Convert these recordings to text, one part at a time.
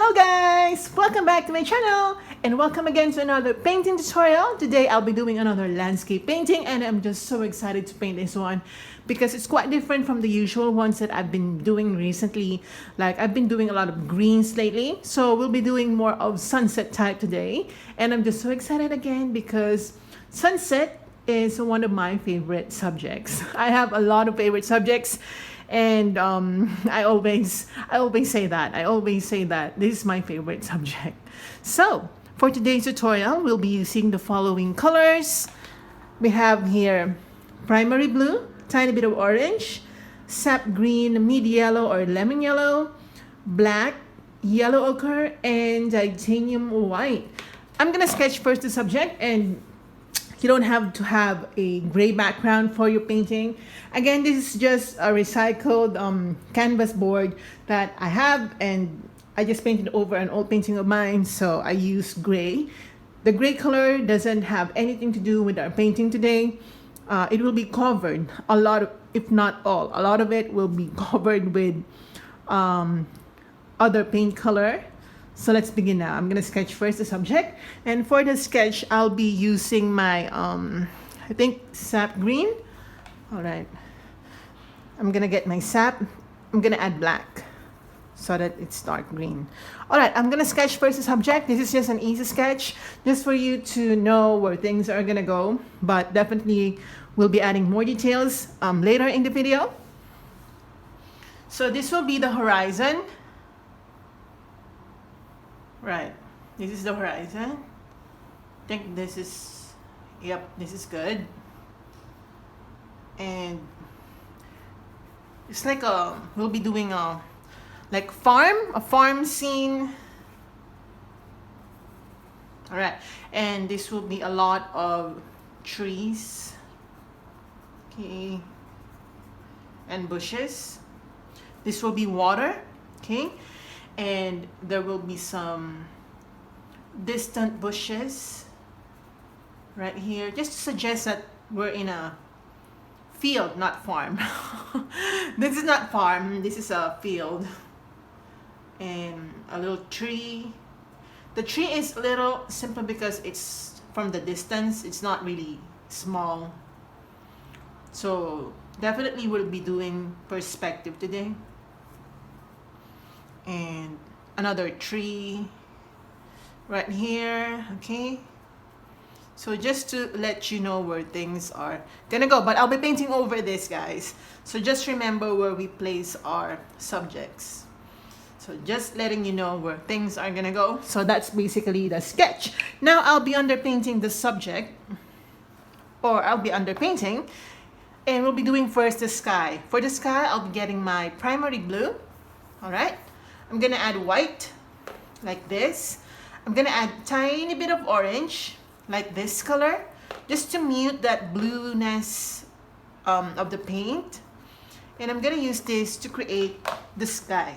Hello guys! Welcome back to my channel and welcome again to another painting tutorial. Today I'll be doing another landscape painting and I'm just so excited to paint this one because it's quite different from the usual ones that I've been doing recently. Like I've been doing a lot of greens lately, so we'll be doing more of sunset type today. And I'm just so excited again because sunset is one of my favorite subjects. I have a lot of favorite subjects. And I always say that this is my favorite subject. So for today's tutorial, we'll be using the following colors. We have here primary blue, tiny bit of orange, sap green, mid yellow or lemon yellow, black, yellow ochre, and titanium white. I'm gonna sketch first the subject, and you don't have to have a gray background for your painting. Again, this is just a recycled canvas board that I have, and I just painted over an old painting of mine, so I use gray. The gray color doesn't have anything to do with our painting today. It will be covered, a lot of, if not all, a lot of it will be covered with other paint color. So let's begin now. I'm gonna sketch first the subject, and for the sketch I'll be using my I think sap green. All right, I'm gonna get my sap. I'm gonna add black so that it's dark green. All right, I'm gonna sketch first the subject. This is just an easy sketch just for you to know where things are gonna go, but definitely we'll be adding more details later in the video. So this will be the horizon. Right, this is the horizon. I think this is, yep, this is good. And it's like we'll be doing a farm scene. All right, and this will be a lot of trees, okay, and bushes. This will be water, okay. And there will be some distant bushes right here, just to suggest that we're in a field, not farm. This is not farm, this is a field. And a little tree. The tree is little simply because it's from the distance, it's not really small. So definitely we'll be doing perspective today. And another tree right here, okay. So just to let you know where things are gonna go, but I'll be painting over this, guys, so just remember where we place our subjects. So just letting you know where things are gonna go. So that's basically the sketch. Now I'll be underpainting the subject, or I'll be underpainting, and we'll be doing first the sky. For the sky, I'll be getting my primary blue. All right, I'm gonna add white like this. I'm gonna add tiny bit of orange like this color, just to mute that blueness of the paint. And I'm gonna use this to create the sky.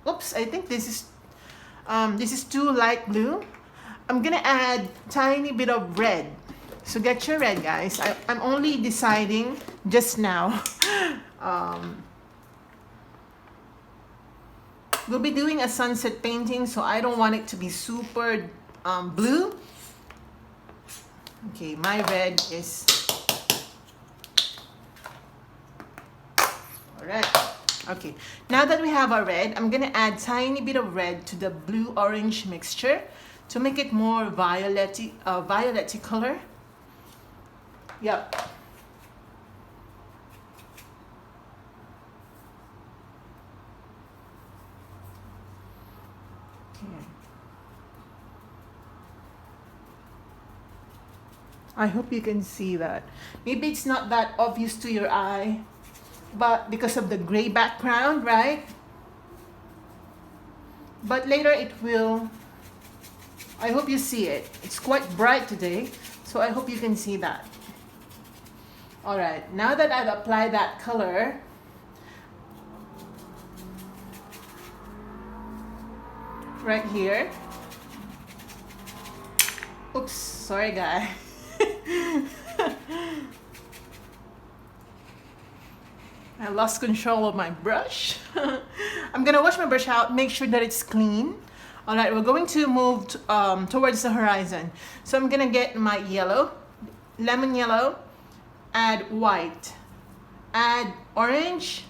Oops, I think this is too light blue. I'm gonna add tiny bit of red. So get your red, guys. I'm only deciding just now. We'll be doing a sunset painting, so I don't want it to be super blue. Okay, my red is all right. Okay, now that we have our red, I'm gonna add tiny bit of red to the blue-orange mixture to make it more violet-y color. Yep. I hope you can see that. Maybe it's not that obvious to your eye, but because of the gray background, right? But later it will. I hope you see it. It's quite bright today, so I hope you can see that. All right, now that I've applied that color, right here. Oops, sorry guys. I lost control of my brush. I'm gonna wash my brush out, make sure that it's clean. All right, we're going to move towards the horizon. So I'm gonna get my yellow, lemon yellow, add white, add orange,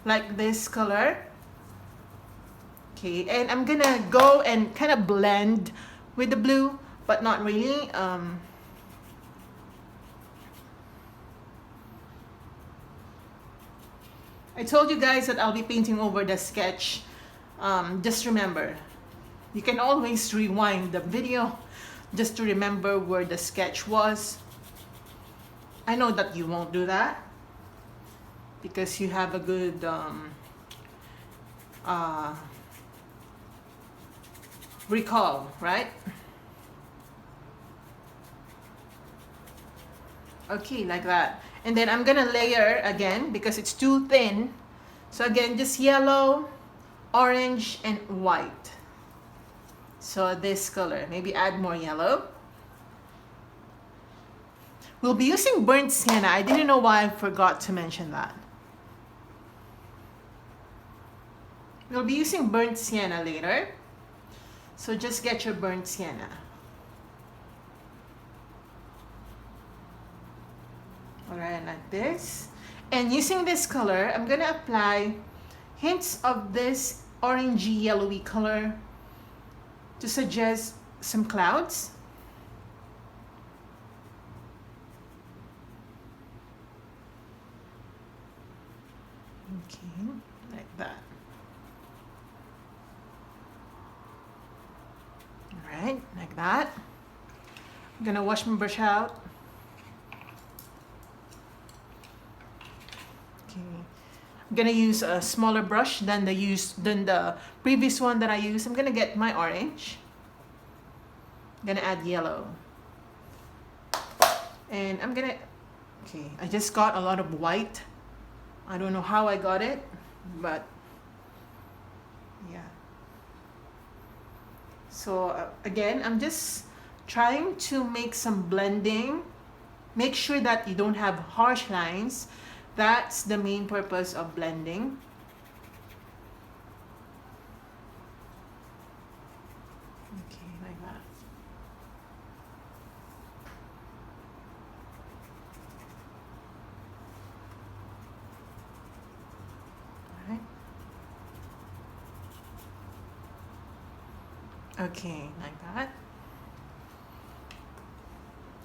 like this color. Okay, and I'm gonna go and kind of blend with the blue, but not really. I told you guys that I'll be painting over the sketch. Just remember, you can always rewind the video just to remember where the sketch was. I know that you won't do that because you have a good recall, right? Okay, like that. And then I'm gonna layer again because it's too thin. So again, just yellow, orange, and white. So this color, maybe add more yellow. We'll be using burnt sienna. I didn't know why I forgot to mention that. We'll be using burnt sienna later. So just get your burnt sienna. Alright, like this. And using this color, I'm gonna apply hints of this orangey yellowy color to suggest some clouds. Okay, like that. Alright, like that. I'm gonna wash my brush out. Okay. I'm gonna use a smaller brush than the previous one that I used. I'm gonna get my orange. I'm gonna add yellow. And I'm gonna, okay, I just got a lot of white. I don't know how I got it, but yeah. So again, I'm just trying to make some blending. Make sure that you don't have harsh lines. That's the main purpose of blending. Okay, like that. All right. Okay, like that.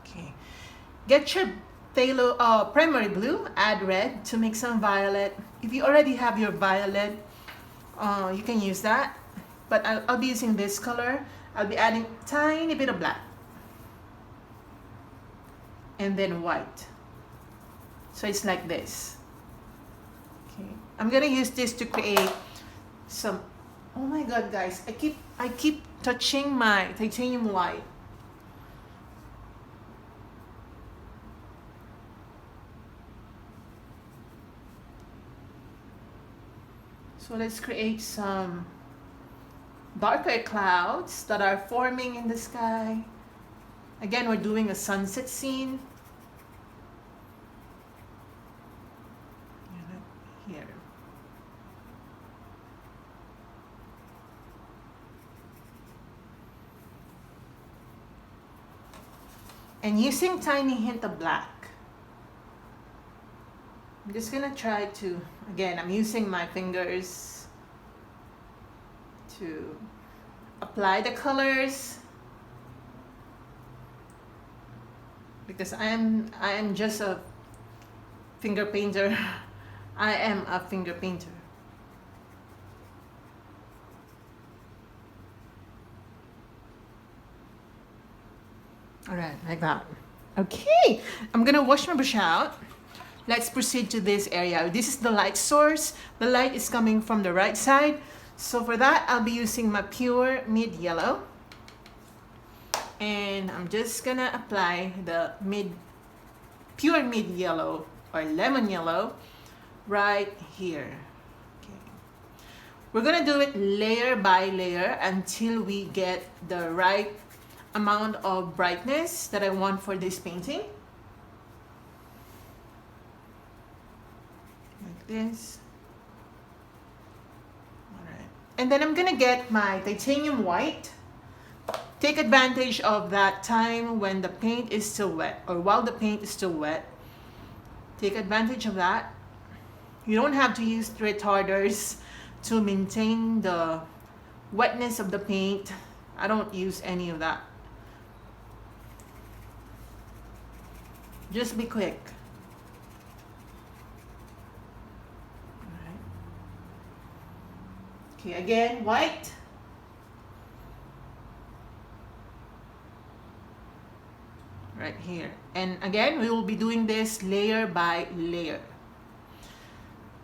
Okay. Get your primary blue, add red to make some violet. If you already have your violet, you can use that. But I'll be using this color. I'll be adding a tiny bit of black. And then white. So it's like this. Okay. I'm gonna use this to create some, oh my god guys, I keep touching my titanium white. So let's create some darker clouds that are forming in the sky. Again, we're doing a sunset scene. Here. And using tiny hint of black. I'm just gonna try to, again, I'm using my fingers to apply the colors because I am just a finger painter. I am a finger painter. All right, like that. Okay, I'm gonna wash my brush out. Let's proceed to this area. This is the light source. The light is coming from the right side. So for that, I'll be using my pure mid yellow. And I'm just gonna apply the pure mid yellow or lemon yellow right here. Okay. We're gonna do it layer by layer until we get the right amount of brightness that I want for this painting. Like this. All right. And then I'm gonna get my titanium white. Take advantage of that time when the paint is still wet, or while the paint is still wet. Take advantage of that. You don't have to use retarders to maintain the wetness of the paint. I don't use any of that. Just be quick. Alright. Okay, again, white. Right here. And again, we will be doing this layer by layer.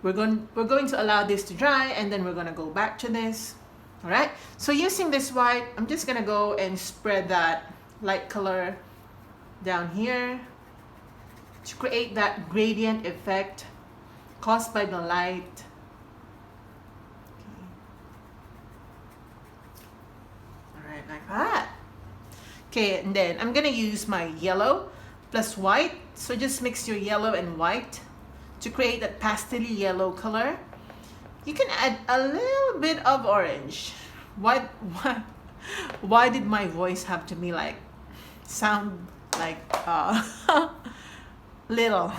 We're going to allow this to dry, and then we're going to go back to this. All right, so using this white, I'm just going to go and spread that light color down here to create that gradient effect caused by the light. Okay. All right, like that. Okay, and then I'm gonna use my yellow plus white. So just mix your yellow and white to create that pastel yellow color. You can add a little bit of orange. Why did my voice have to be like, sound like little?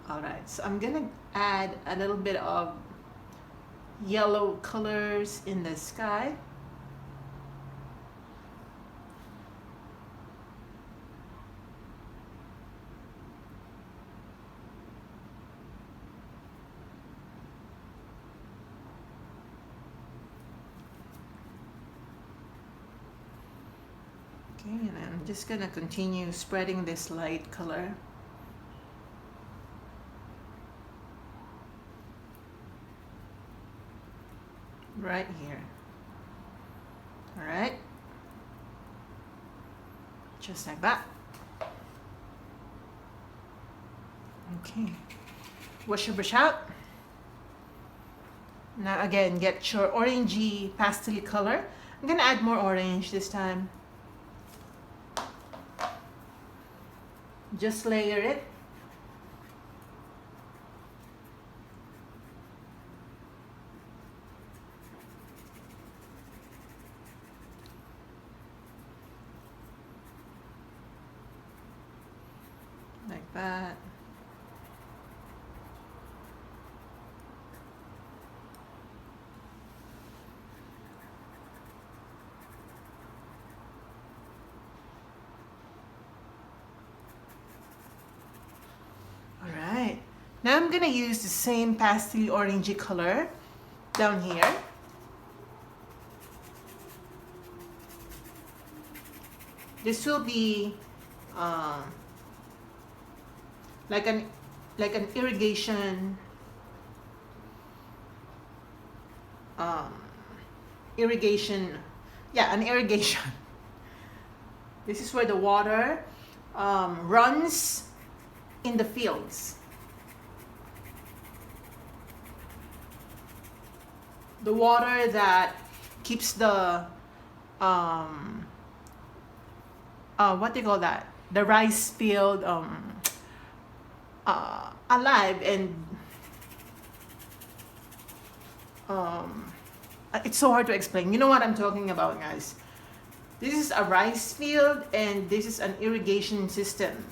All right, so I'm gonna add a little bit of yellow colors in the sky. Okay, and I'm just gonna continue spreading this light color. Right here. All right. Just like that. Okay. Wash your brush out. Now again, get your orangey pastel color. I'm gonna add more orange this time. Just layer it. Like that. Now I'm gonna use the same pastel orangey color down here. This will be like an irrigation an irrigation. This is where the water runs in the fields. The water that keeps the what do you call that? The rice field alive, and it's so hard to explain. You know what I'm talking about, guys. This is a rice field, and this is an irrigation system.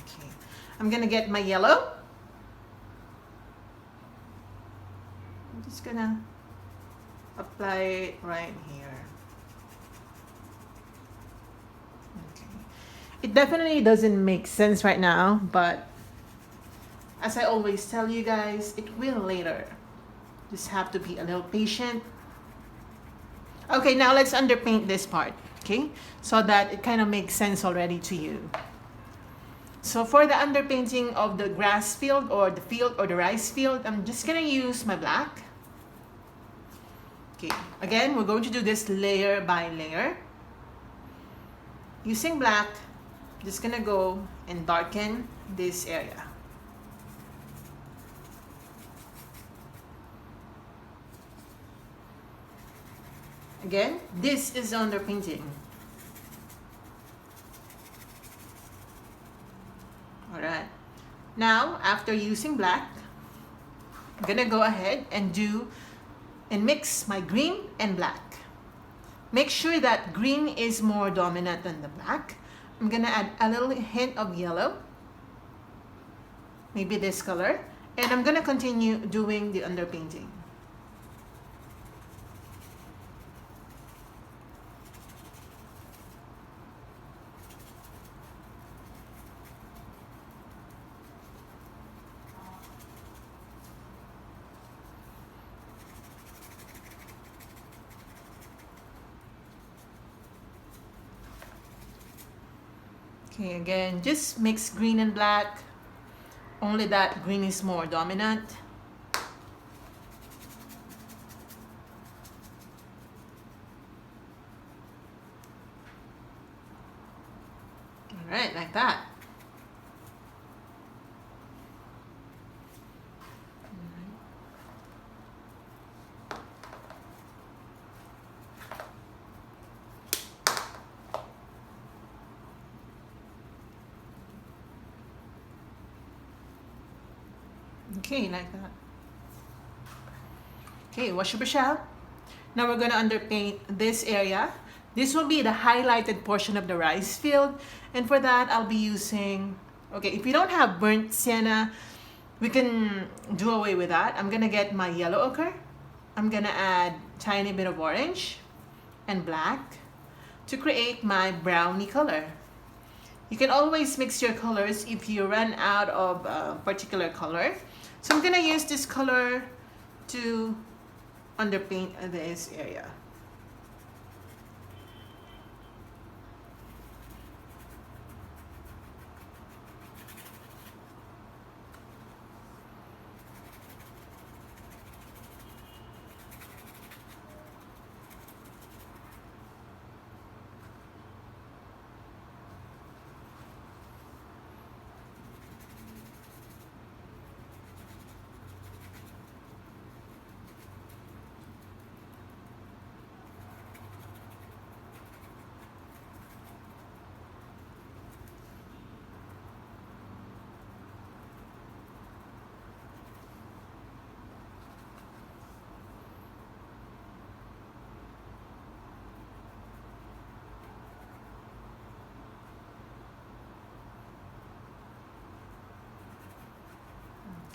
Okay, I'm gonna get my yellow. I'm just gonna apply it right here. Okay. It definitely doesn't make sense right now, but as I always tell you guys, it will later. Just have to be a little patient. Okay, now let's underpaint this part, okay? So that it kind of makes sense already to you. So for the underpainting of the grass field or the field or the rice field, I'm just gonna use my black. Okay, again, we're going to do this layer by layer. Using black, I'm just gonna go and darken this area. Again, this is underpainting. Alright, Now, after using black, I'm gonna go ahead and mix my green and black. Make sure that green is more dominant than the black. I'm gonna add a little hint of yellow, maybe this color, and I'm gonna continue doing the underpainting. Okay, again, just mix green and black, only that green is more dominant. All right, like that. Okay, like that. Okay, wash your brush out. Now we're gonna underpaint this area. This will be the highlighted portion of the rice field. And for that, I'll be using, okay, if you don't have burnt sienna, we can do away with that. I'm gonna get my yellow ochre. I'm gonna add tiny bit of orange and black to create my brownie color. You can always mix your colors if you run out of a particular color. So I'm gonna use this color to underpaint this area.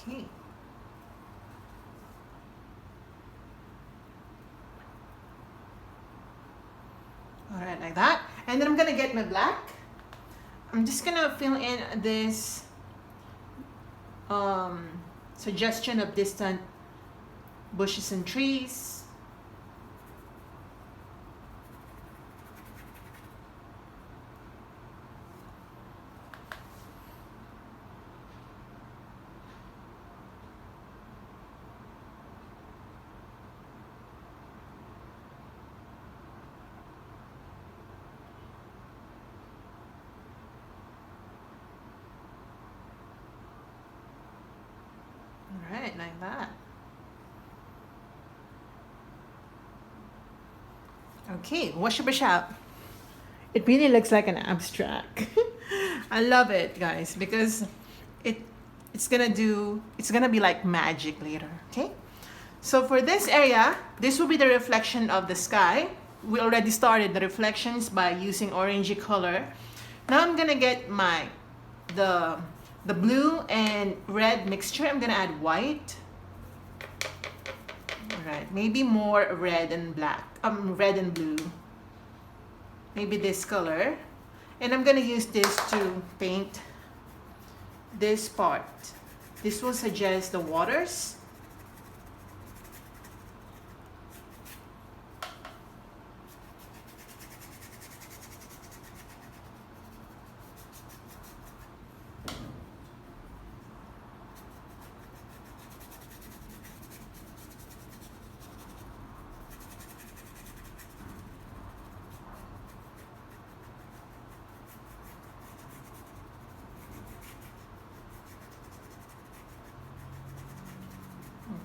Okay. All right, like that. And then I'm gonna get my black. I'm just gonna fill in this suggestion of distant bushes and trees. Right, like that. Okay, wash your brush out. It really looks like an abstract. I love it, guys, because it's gonna be like magic later. Okay, so for this area, this will be the reflection of the sky. We already started the reflections by using orangey color. Now I'm gonna get the blue and red mixture. I'm gonna add white. All right, maybe more red and black. Red and blue. Maybe this color. And I'm gonna use this to paint this part. This will suggest the waters.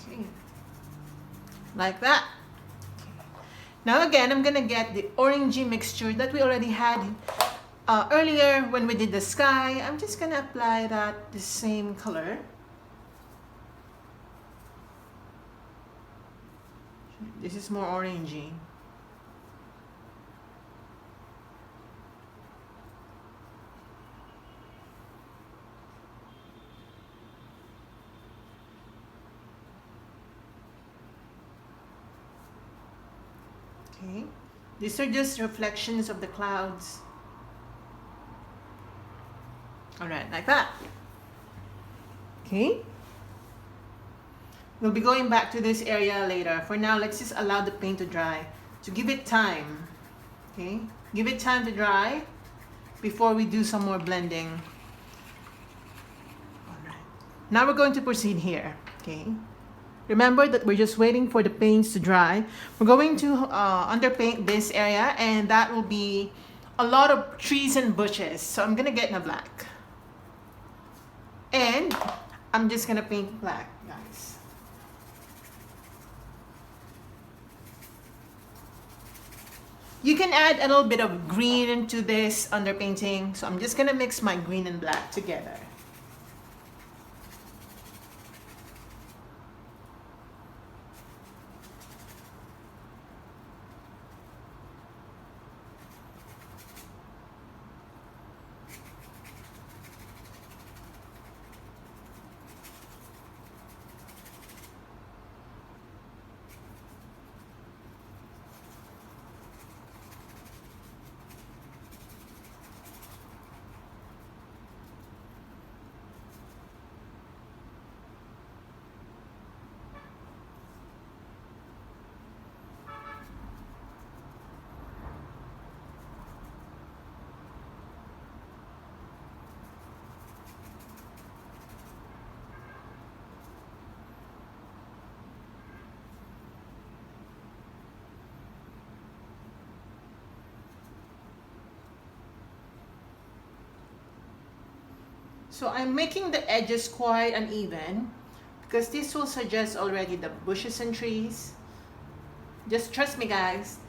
Okay, like that. Now again, I'm gonna get the orangey mixture that we already had earlier when we did the sky, I'm just gonna apply that the same color. This is more orangey. Okay, these are just reflections of the clouds. All right, like that. Okay. We'll be going back to this area later. For now, let's just allow the paint to dry, to give it time. Okay, give it time to dry before we do some more blending. All right. Now we're going to proceed here. Okay. Remember that we're just waiting for the paints to dry. We're going to underpaint this area, and that will be a lot of trees and bushes. So I'm gonna get in a black. And I'm just gonna paint black, guys. You can add a little bit of green into this underpainting. So I'm just gonna mix my green and black together. So I'm making the edges quite uneven because this will suggest already the bushes and trees. Just trust me, guys.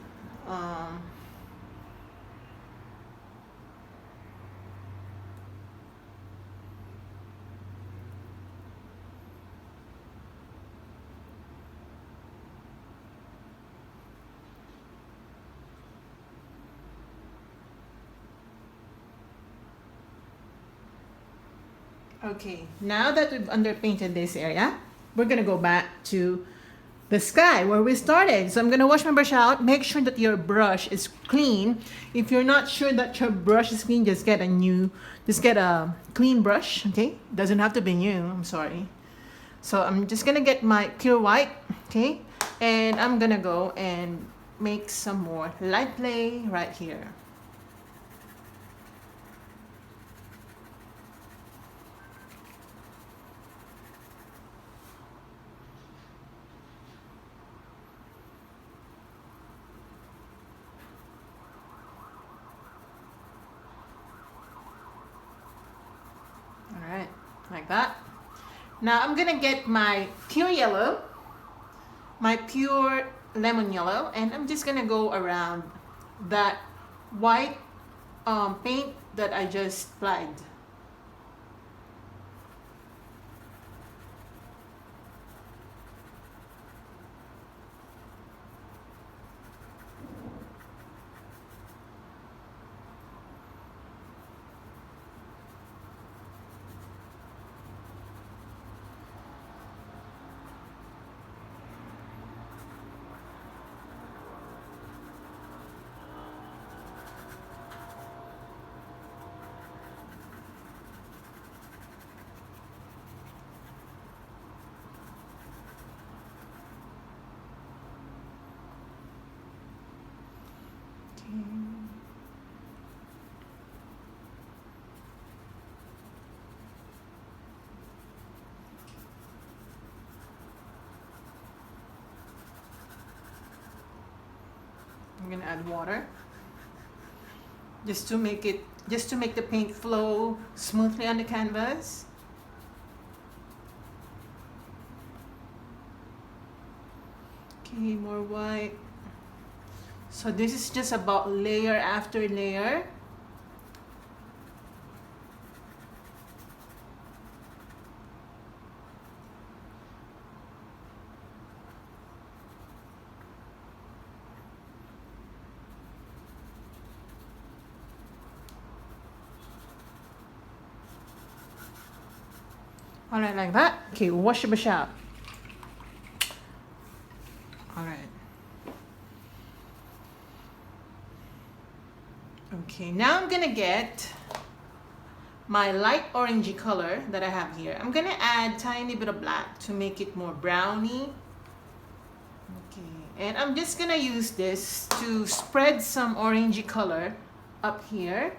Okay, now that we've underpainted this area, we're gonna go back to the sky where we started. So I'm gonna wash my brush out. Make sure that your brush is clean. If you're not sure that your brush is clean, just get a clean brush, okay? Doesn't have to be new, I'm sorry. So I'm just gonna get my pure white, okay? And I'm gonna go and make some more light play right here. Like that. Now I'm gonna get my pure yellow, my pure lemon yellow, and I'm just gonna go around that white paint that I just applied. I'm gonna add water just to make the paint flow smoothly on the canvas. Okay, more white. So this is just about layer after layer. All right, like that. Okay, wash the brush out. All right. Okay, now I'm gonna get my light orangey color that I have here. I'm gonna add tiny bit of black to make it more browny. Okay, and I'm just gonna use this to spread some orangey color up here.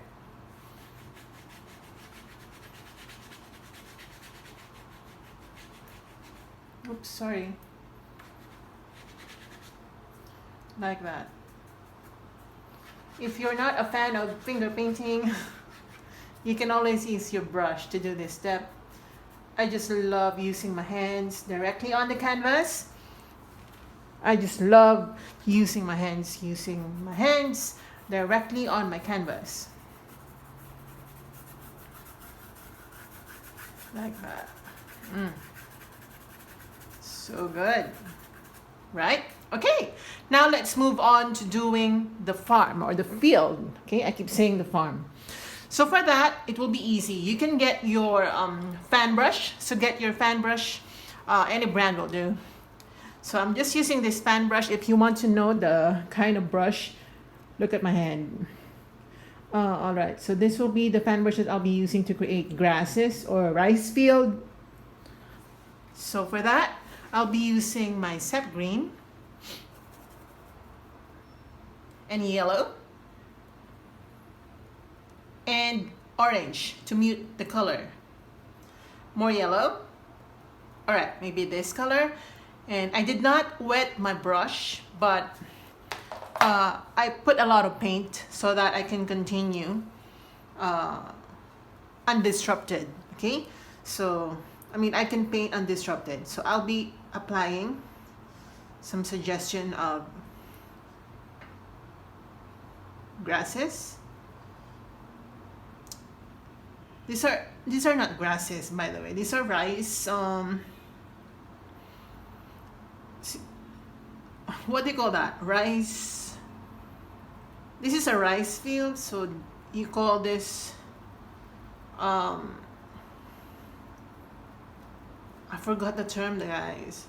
Oops, sorry. Like that. If you're not a fan of finger painting, you can always use your brush to do this step. I just love using my hands directly on the canvas. I just love using my hands directly on my canvas. Like that. So good, right? Okay, now let's move on to doing the farm or the field. Okay, I keep saying the farm. So for that, it will be easy. You can get your fan brush. So get your fan brush, any brand will do. So I'm just using this fan brush. If you want to know the kind of brush, look at my hand. All right, so this will be the fan brush that I'll be using to create grasses or rice field. So for that, I'll be using my Sap Green and yellow and orange to mute the color. More yellow. All right, maybe this color. And I did not wet my brush, but I put a lot of paint so that I can continue undisrupted. Okay, so I mean I can paint undisrupted. So I'll be applying some suggestion of grasses. These are not grasses, by the way. These are rice. What do you call that? Rice. This is a rice field, so you call this. I forgot the term, guys.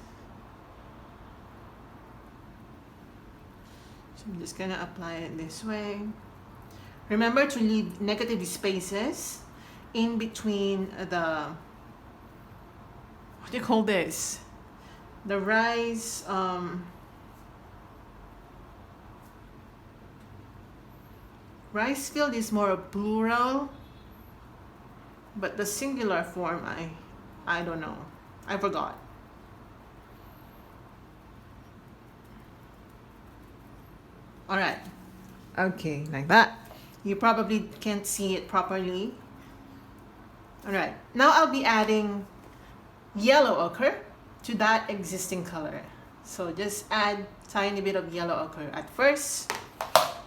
So I'm just gonna apply it this way. Remember to leave negative spaces in between the, what do you call this? The rice, rice field is more a plural, but the singular form, I don't know. I forgot. All right. Okay, like that. You probably can't see it properly. All right. Now I'll be adding yellow ochre to that existing color. So just add tiny bit of yellow ochre at first.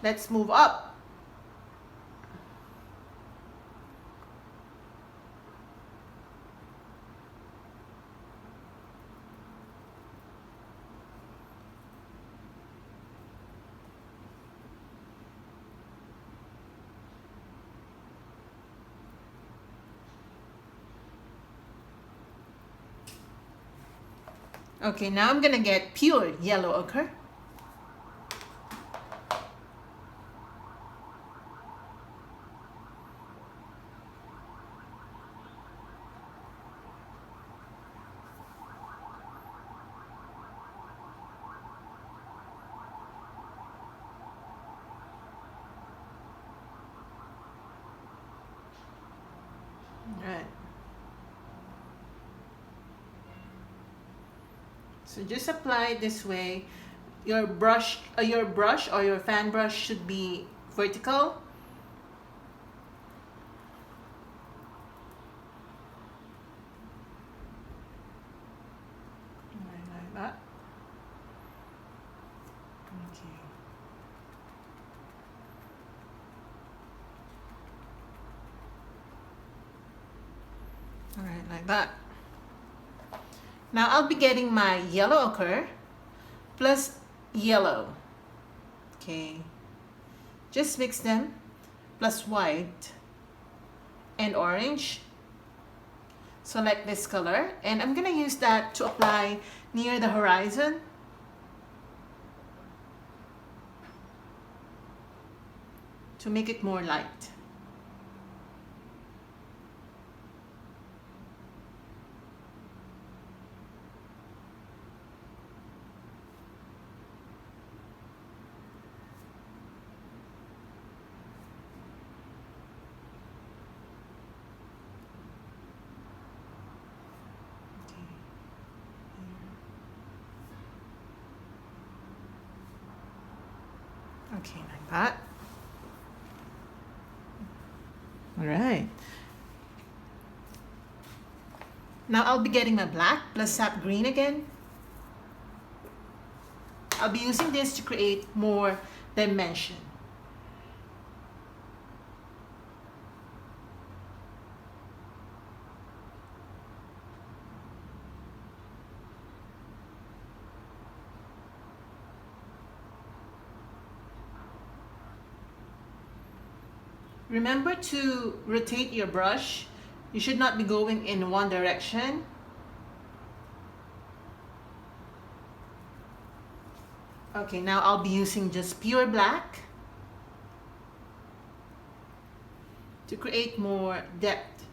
Let's move up. Okay, now I'm gonna get pure yellow ochre. Right. So just apply it this way. Your brush or your fan brush should be vertical. Like that. Okay. All right, like that. Now I'll be getting my yellow ochre plus yellow. Okay. Just mix them plus white and orange. select this color, and I'm gonna use that to apply near the horizon. To make it more light. Okay, like that. All right. Now I'll be getting my black plus sap green again. I'll be using this to create more dimension. Remember to rotate your brush. You should not be going in one direction. Okay, now I'll be using just pure black to create more depth.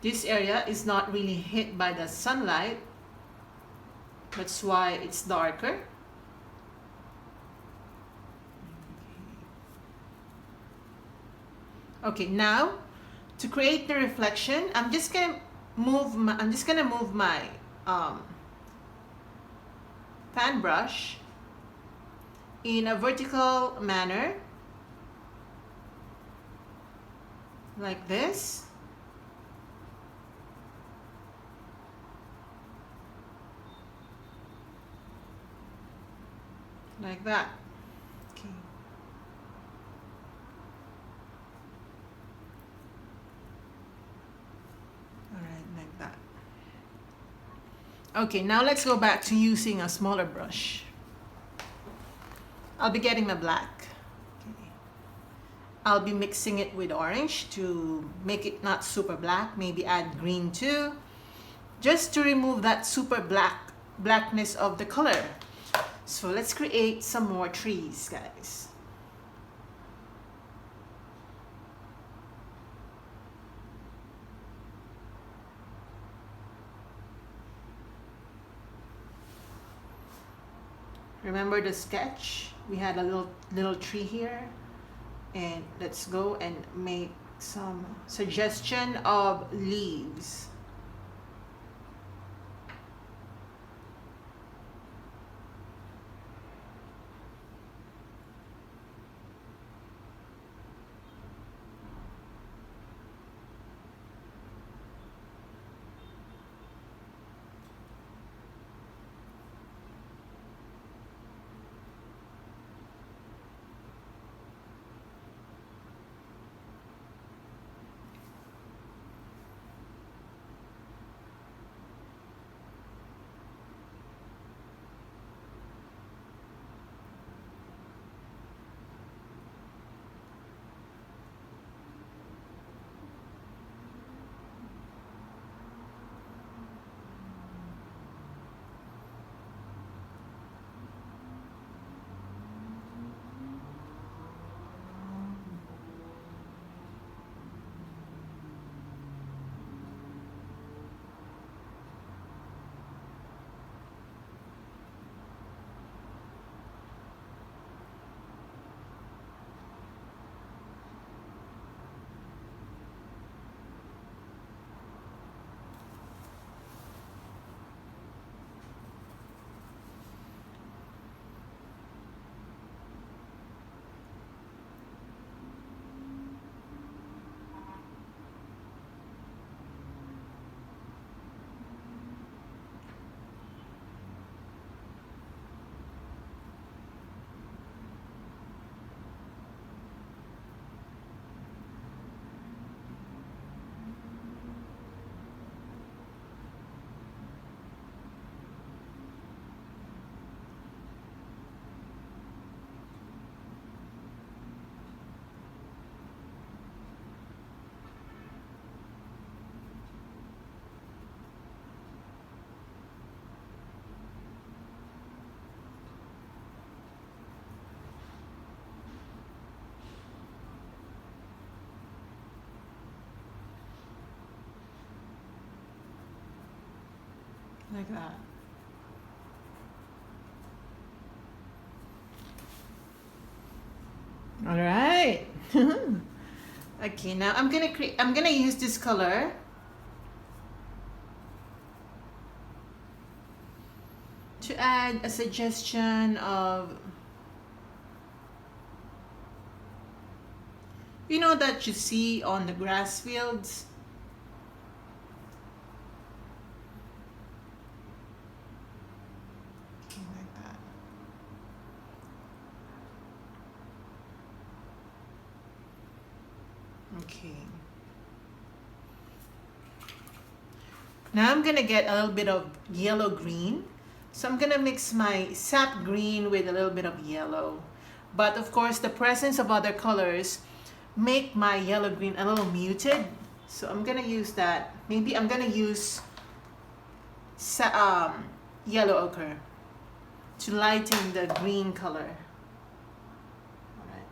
This area is not really hit by the sunlight. That's why it's darker. Okay, now to create the reflection, I'm just gonna move my fan brush in a vertical manner, like this. Like that. Okay. Like that. Okay, now let's go back to using a smaller brush. I'll be getting my black. Okay. I'll be mixing it with orange to make it not super black. Maybe add green too, just to remove that super blackness of the color. So let's create some more trees, guys. Remember the sketch? We had a little tree here, and let's go and make some suggestion of leaves. like that. All right. Okay, now I'm gonna use this color to add a suggestion of, you know, that you see on the grass fields. Okay, like that. Okay. Now I'm gonna get a little bit of yellow green. So I'm gonna mix my sap green with a little bit of yellow. But of course, the presence of other colors make my yellow green a little muted. So I'm gonna use that. Maybe I'm gonna use yellow ochre to lighten the green color. All right.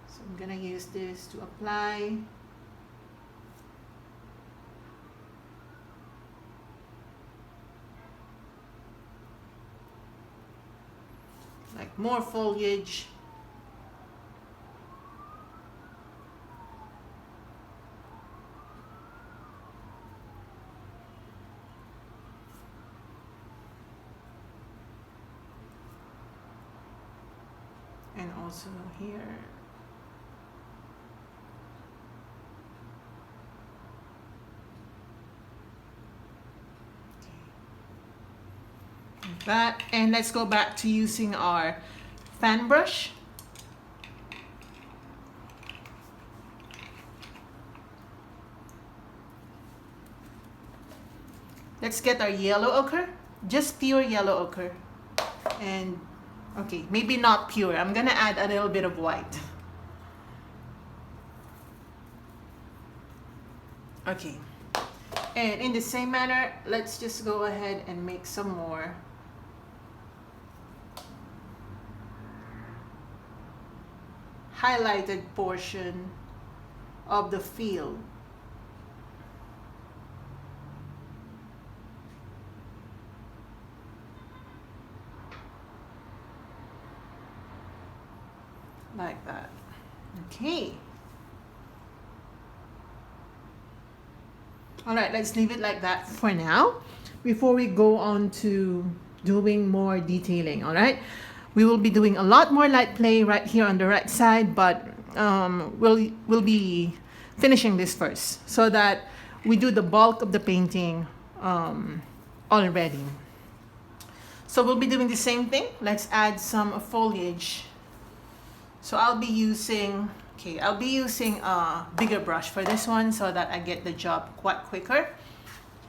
So I'm gonna use this to apply. Like more foliage. And also here. Like that. And let's go back to using our fan brush. Let's get our yellow ochre, just pure yellow ochre. And okay, maybe not pure. I'm gonna add a little bit of white. Okay, and in the same manner, let's just go ahead and make some more. Highlighted portion of the field. Like that. Okay. All right, let's leave it like that for now before we go on to doing more detailing. All right, we will be doing a lot more light play right here on the right side, but we'll be finishing this first so that we do the bulk of the painting already. So we'll be doing the same thing. Let's add some foliage. So I'll be using a bigger brush for this one so that I get the job quite quicker,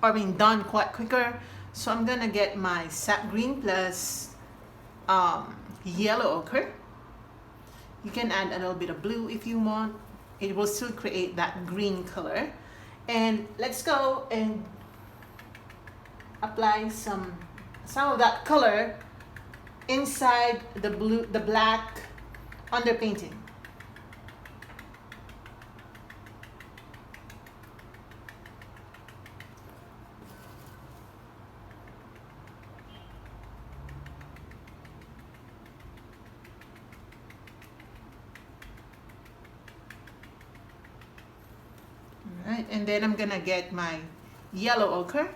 or done quite quicker. So I'm gonna get my sap green plus yellow ochre. You can add a little bit of blue if you want. It will still create that green color. And let's go and apply some of that color inside the black underpainting. All right, and then I'm gonna get my yellow ochre.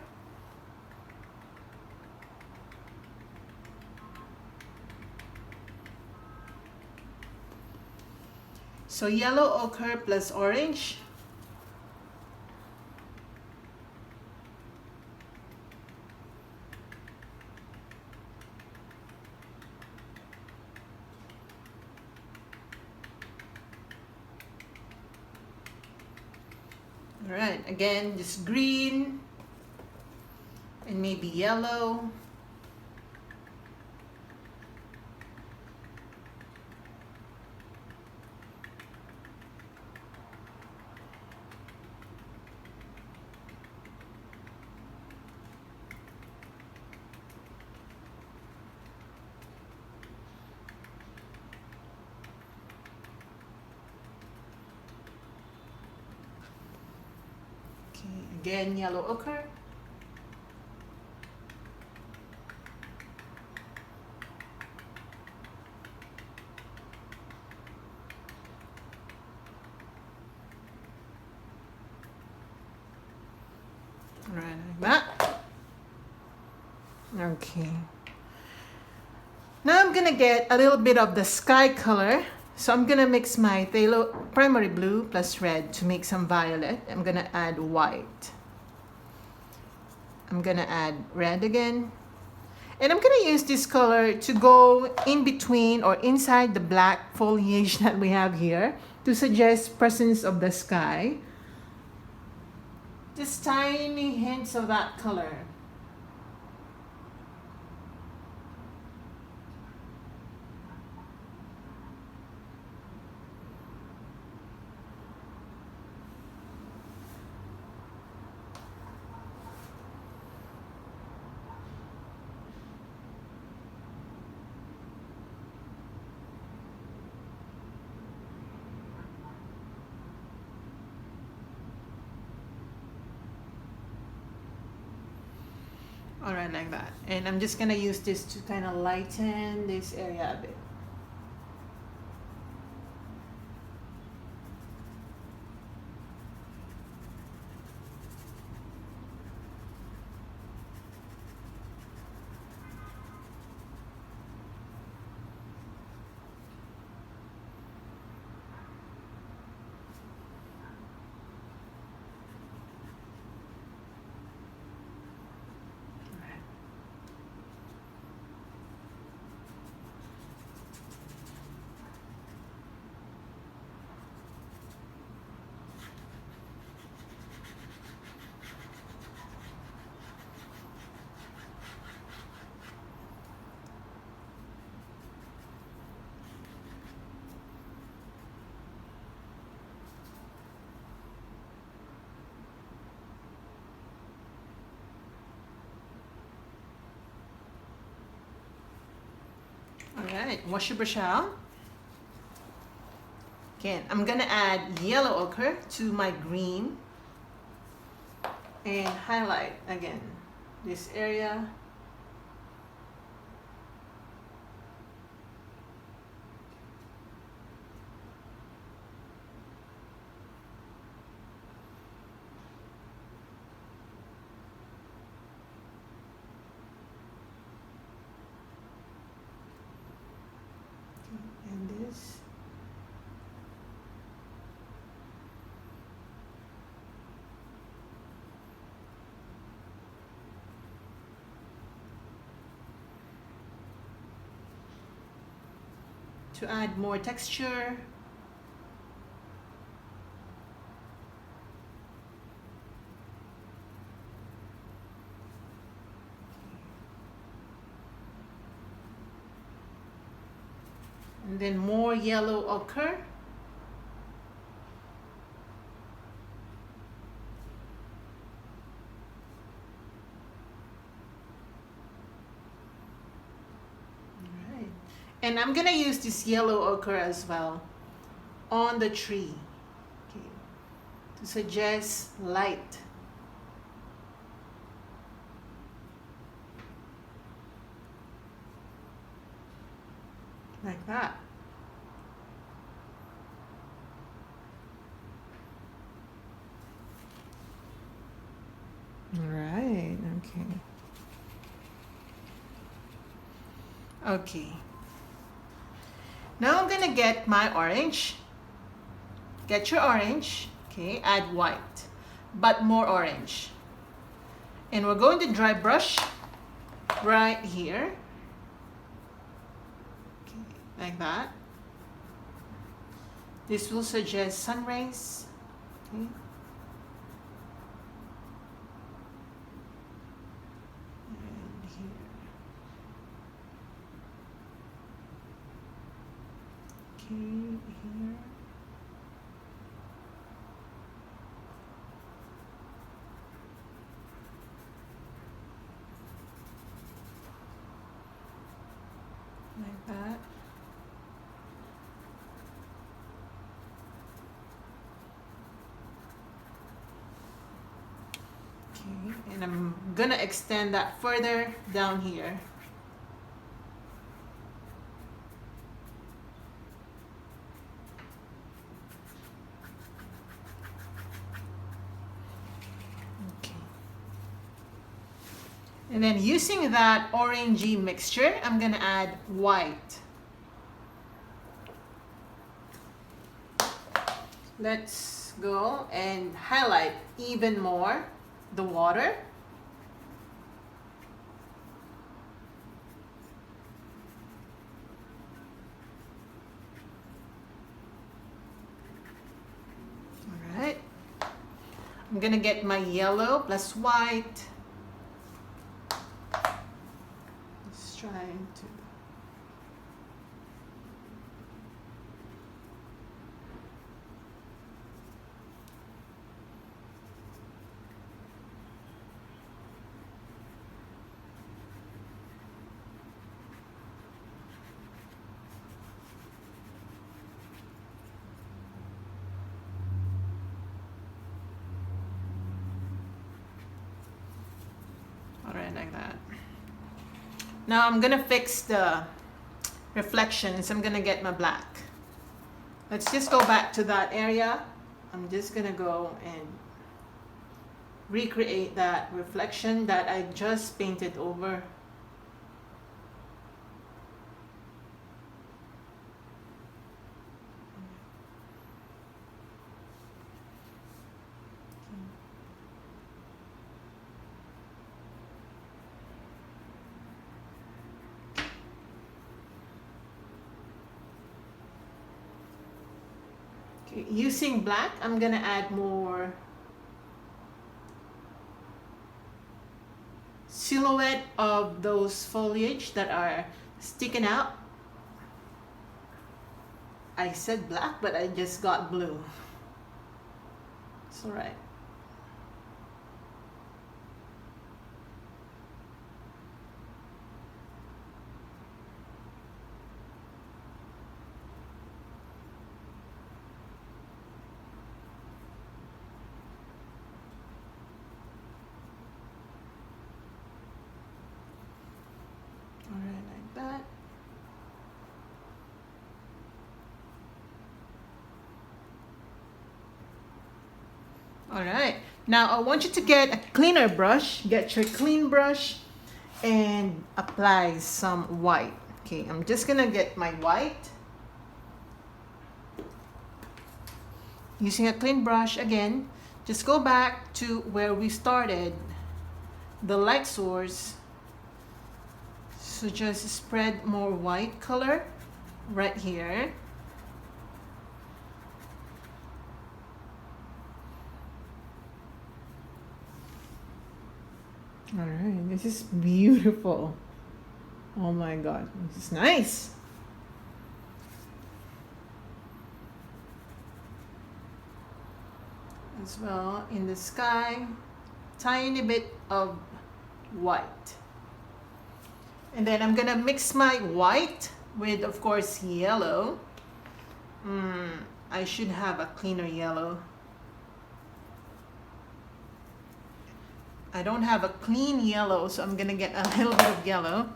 So yellow ochre plus orange. All right, again, just green and maybe yellow. Okay, again, yellow ochre. Right, like that. Okay. Now I'm gonna get a little bit of the sky color. So I'm gonna mix my phthalo primary blue plus red to make some violet. I'm gonna add white. I'm gonna add red again. And I'm gonna use this color to go in between or inside the black foliage that we have here to suggest presence of the sky. Just tiny hints of that color. All right, like that. And I'm just gonna use this to kind of lighten this area a bit. Alright, wash your brush out. Okay, I'm gonna add yellow ochre to my green and highlight again this area. And this. To add more texture. And then more yellow ochre. Alright. And I'm gonna use this yellow ochre as well on the tree, okay, to suggest light. Like that. All right, okay. Okay. Now I'm gonna get my orange. Get your orange, okay, add white, but more orange. And we're going to dry brush right here. Like that. This will suggest sun rays. Okay. And here. Okay, here. Like that. Okay, and I'm gonna extend that further down here. Okay. And then using that orangey mixture, I'm gonna add white. Let's go and highlight even more the water. All right. I'm gonna get my yellow plus white. Just trying to. Alright, like that. Now I'm gonna fix the reflections. I'm gonna get my black. Let's just go back to that area. I'm just gonna go and recreate that reflection that I just painted over. Okay, using black, I'm gonna add more silhouette of those foliage that are sticking out. I said black, but I just got blue. It's all right. That. All right, now I want you to get a cleaner brush. Get your clean brush and apply some white. Okay, I'm just gonna get my white. Using a clean brush again, just go back to where we started, the light source. So just spread more white color right here. All right, this is beautiful. Oh my God, this is nice. As well in the sky, tiny bit of white. And then I'm gonna mix my white with, of course, yellow. I should have a cleaner yellow. I don't have a clean yellow, so I'm gonna get a little bit of yellow.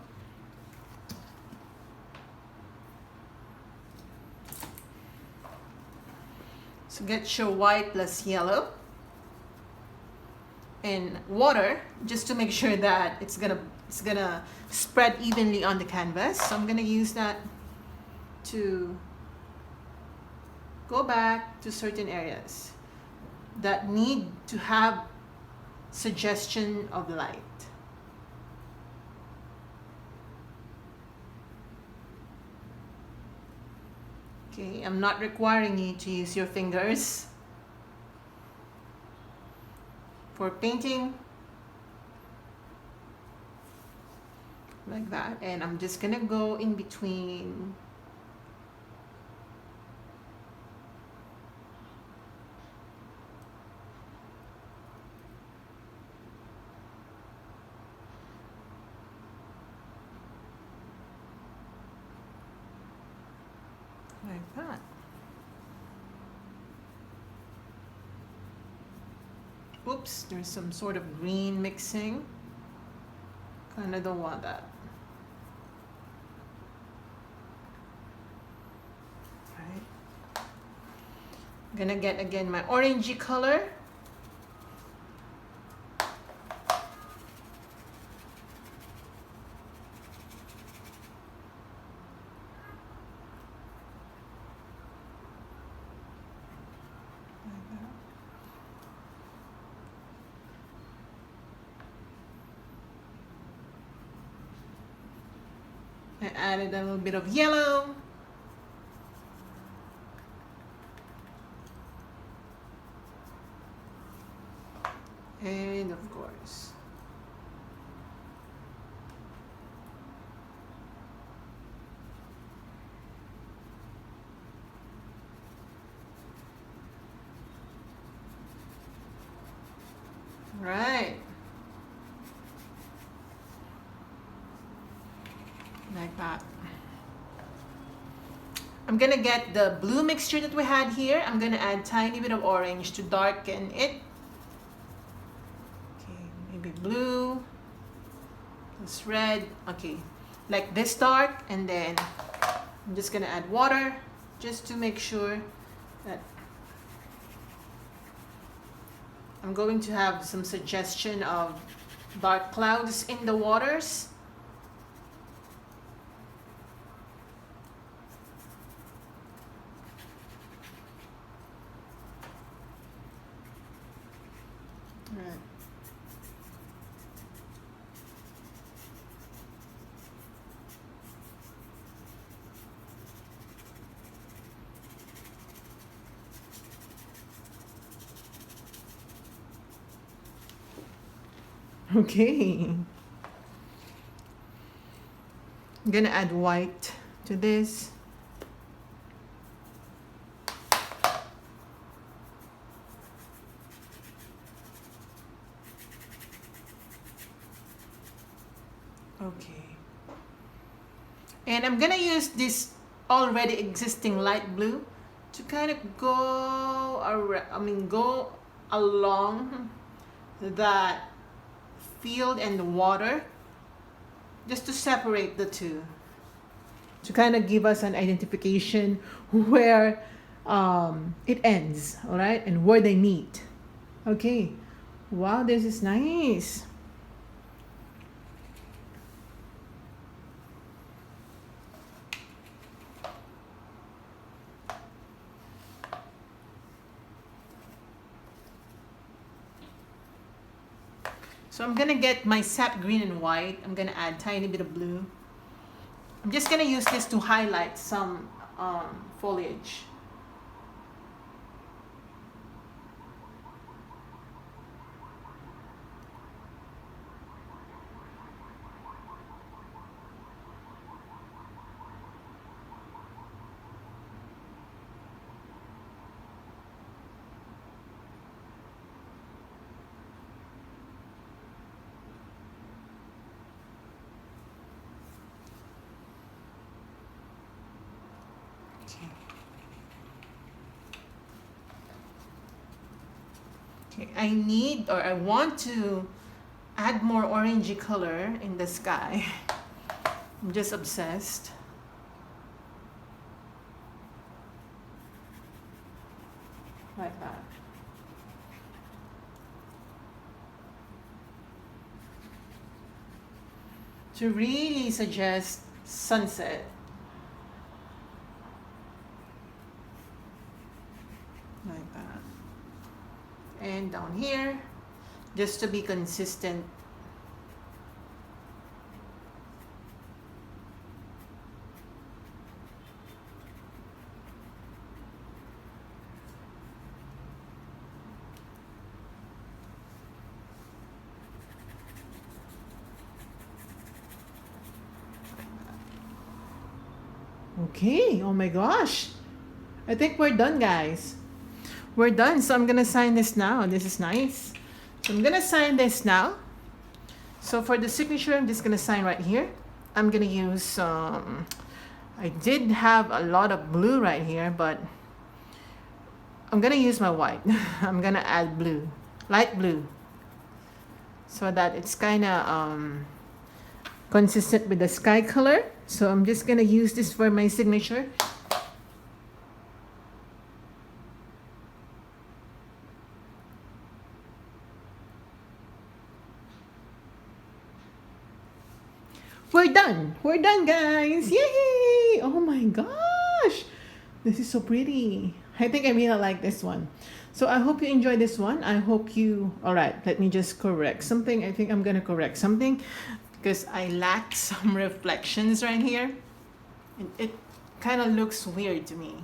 So get your white plus yellow and water, just to make sure that it's gonna spread evenly on the canvas. So I'm gonna use that to go back to certain areas that need to have suggestion of light. Okay, I'm not requiring you to use your fingers for painting like that, and I'm just gonna go in between like that. Oops, there's some sort of green mixing. Kinda don't want that. Right. I'm gonna get again my orangey color. I added a little bit of yellow. And of course, right, like that. I'm gonna get the blue mixture that we had here. I'm gonna add tiny bit of orange to darken it. Okay, maybe blue, this red, okay, like this dark, and then I'm just gonna add water just to make sure that I'm going to have some suggestion of dark clouds in the waters. Right. Okay. I'm gonna add white to this. Okay. And I'm gonna use this already existing light blue to kind of go around, go along that field and the water, just to separate the two, to kind of give us an identification where it ends, all right, and where they meet. Okay, wow, this is nice. So I'm gonna get my sap green and white. I'm gonna add tiny bit of blue. I'm just gonna use this to highlight some foliage. Okay, I want to add more orangey color in the sky. I'm just obsessed. Like that. To really suggest sunset. Like that. And down here, just to be consistent. Okay, oh my gosh. I think we're done, guys. We're done, so I'm gonna sign this now. This is nice. So I'm gonna sign this now. So for the signature, I'm just gonna sign right here. I'm gonna use I did have a lot of blue right here, but I'm gonna use my white. I'm gonna add blue, light blue, so that it's kind of consistent with the sky color. So I'm just gonna use this for my signature. We're done, guys. Yay! Oh my gosh, this is so pretty. I think I really like this one. So I hope you enjoyed this one. I hope you, all right, let me just correct something. I think I'm gonna correct something. because I lack some reflections right here. And it kind of looks weird to me.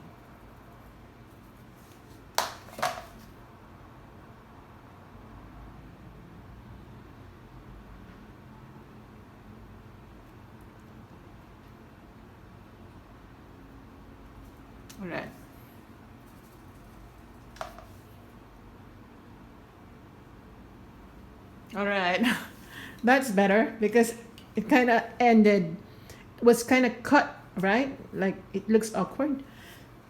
All right. All right. That's better because it kind of ended, was kind of cut, right? Like it looks awkward.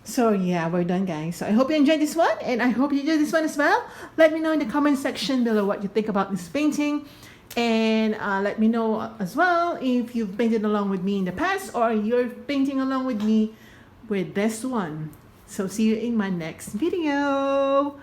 So yeah, we're done, guys. So I hope you enjoyed this one, and I hope you enjoyed this one as well. Let me know in the comment section below what you think about this painting, and let me know as well if you've painted along with me in the past or you're painting along with me with this one. So see you in my next video.